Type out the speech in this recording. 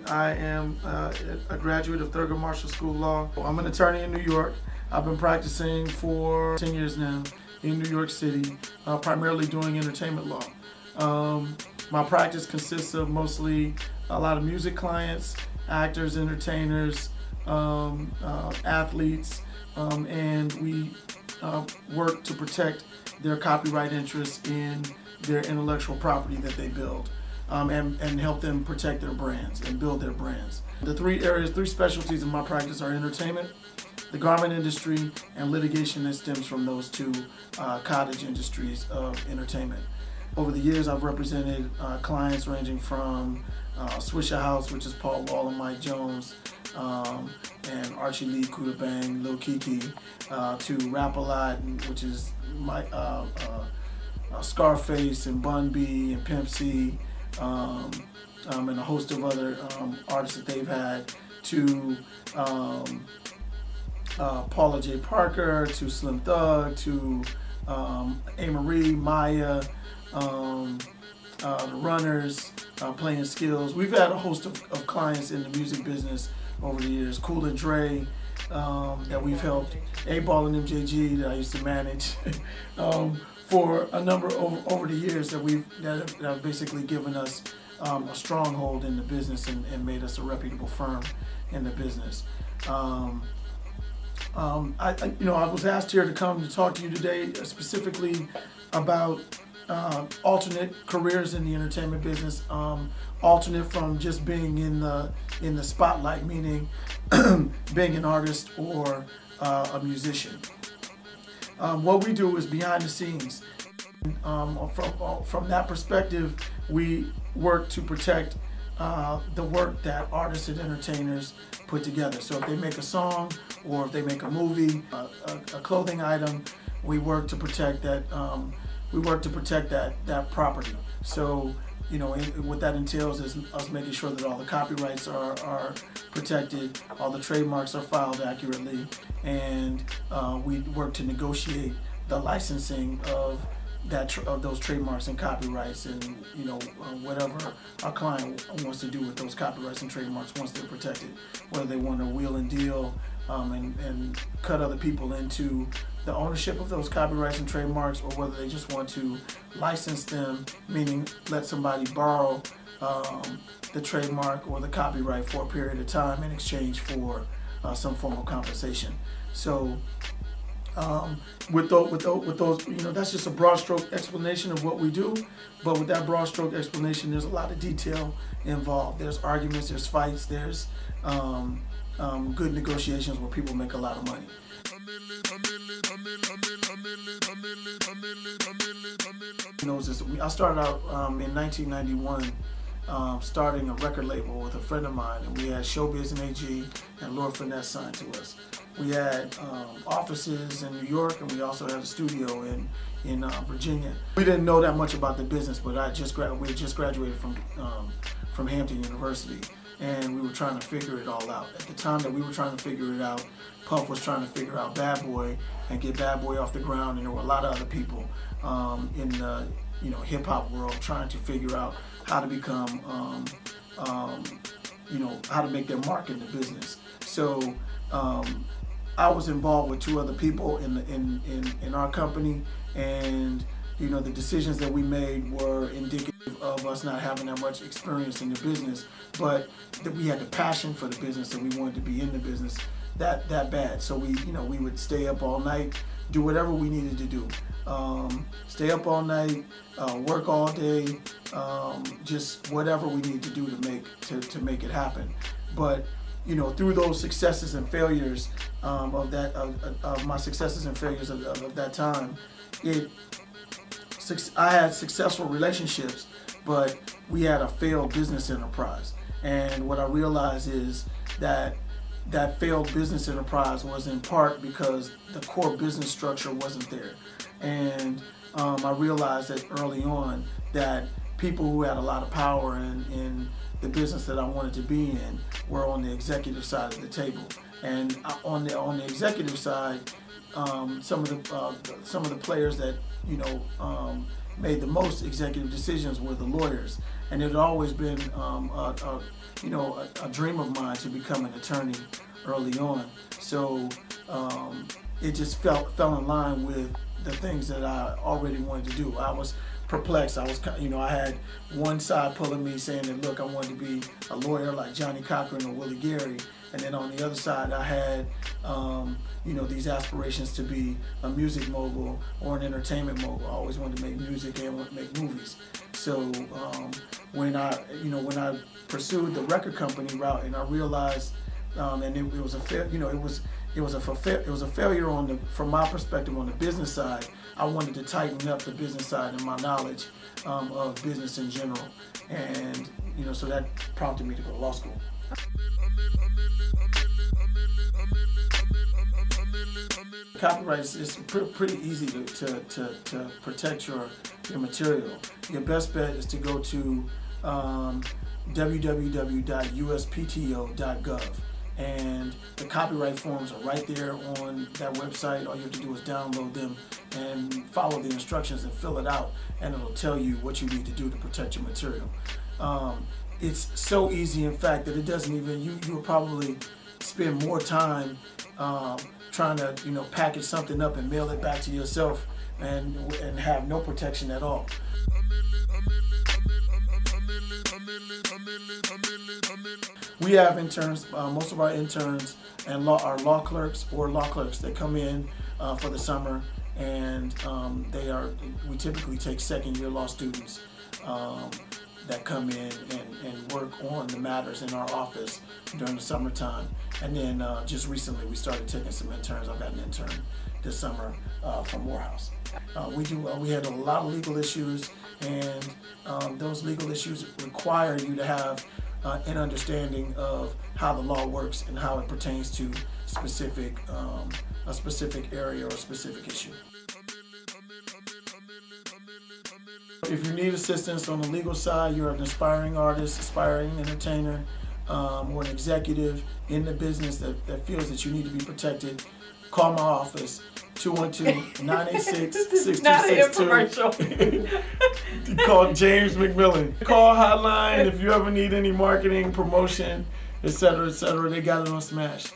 I am a graduate of Thurgood Marshall School of Law. I'm an attorney in New York. I've been practicing for 10 years now in New York City, primarily doing entertainment law. My practice consists of mostly a lot of music clients, actors, entertainers, athletes, and we work to protect their copyright interests in their intellectual property that they build, and help them protect their brands and build their brands. The three specialties in my practice are entertainment, the garment industry, and litigation that stems from those two cottage industries of entertainment. Over the years, I've represented clients ranging from Swisher House, which is Paul Wall and Mike Jones, and Archie Lee, Kuda Bang, Lil Kiki, to Rap-A-Lot, which is Scarface and Bun B and Pimp C, and a host of other artists that they've had, to Paula J. Parker, to Slim Thug, to A-Marie, Maya, the Runners, Playing Skills. We've had a host of clients in the music business over the years. Cool and Dre, that we've helped, A-Ball and MJG that I used to manage, for a number over the years that have basically given us a stronghold in the business and made us a reputable firm in the business. I was asked here to come to talk to you today specifically about alternate careers in the entertainment business, alternate from just being in the spotlight, meaning being an artist or a musician. What we do is behind the scenes. From that perspective, we work to protect the work that artists and entertainers put together. So if they make a song, or if they make a movie, a clothing item, we work to protect that. That property. So, what that entails is us making sure that all the copyrights are protected, all the trademarks are filed accurately, and we work to negotiate the licensing of those trademarks and copyrights, and whatever our client wants to do with those copyrights and trademarks once they're protected, whether they want to wheel and deal and cut other people into the ownership of those copyrights and trademarks, or whether they just want to license them, meaning let somebody borrow the trademark or the copyright for a period of time in exchange for some form of compensation. So with those, that's just a broad stroke explanation of what we do. But with that broad stroke explanation, there's a lot of detail involved. There's arguments, there's fights, there's good negotiations where people make a lot of money. I started out in 1991, starting a record label with a friend of mine, and we had Showbiz and AG and Lord Finesse signed to us. We had offices in New York, and we also had a studio in Virginia. We didn't know that much about the business, but we had just graduated from Hampton University, and we were trying to figure it all out. At the time that we were trying to figure it out, Puff was trying to figure out Bad Boy and get Bad Boy off the ground, and there were a lot of other people in the hip hop world trying to figure out how to become how to make their mark in the business. So I was involved with two other people in our company, and the decisions that we made were indicative of us not having that much experience in the business, but that we had the passion for the business and we wanted to be in the business that bad. So we would stay up all night, do whatever we needed to do. Stay up all night, work all day, just whatever we need to do to make it happen. But through those successes and failures of my successes and failures of that time, I had successful relationships, but we had a failed business enterprise. And what I realized is that failed business enterprise was in part because the core business structure wasn't there. And I realized that early on that people who had a lot of power in the business that I wanted to be in were on the executive side of the table. And on the executive side, some of the players that made the most executive decisions were the lawyers. and it had always been a dream of mine to become an attorney early on. So it just fell in line with the things that I already wanted to do. I was perplexed. I had one side pulling me saying that, look, I wanted to be a lawyer like Johnny Cochran or Willie Gary, and then on the other side I had these aspirations to be a music mogul or an entertainment mogul. I always wanted to make music and want to make movies. So when I pursued the record company route, and I realized, and it was a failure from my perspective on the business side. I wanted to tighten up the business side and my knowledge of business in general, and so that prompted me to go to law school. Copyright is pretty easy to protect your material. Your best bet is to go to www.uspto.gov, and the copyright forms are right there on that website. All you have to do is download them and follow the instructions and fill it out, and it'll tell you what you need to do to protect your material. It's so easy, in fact, that it doesn't even, you will probably spend more time trying to package something up and mail it back to yourself and have no protection at all. We have interns. Most of our interns are law clerks or law clerks that come in for the summer, and we typically take second-year law students that come in and work on the matters in our office during the summertime. And then just recently we started taking some interns. I've got an intern this summer from Morehouse. We had a lot of legal issues, and those legal issues require you to have an understanding of how the law works and how it pertains to a specific area or a specific issue. If you need assistance on the legal side, you're an aspiring artist, aspiring entertainer, or an executive in the business that feels that you need to be protected, call my office, 212-986-6262. Not an infomercial. Call James McMillian. Call Hotline if you ever need any marketing, promotion, etc., etc. They got it on Smash.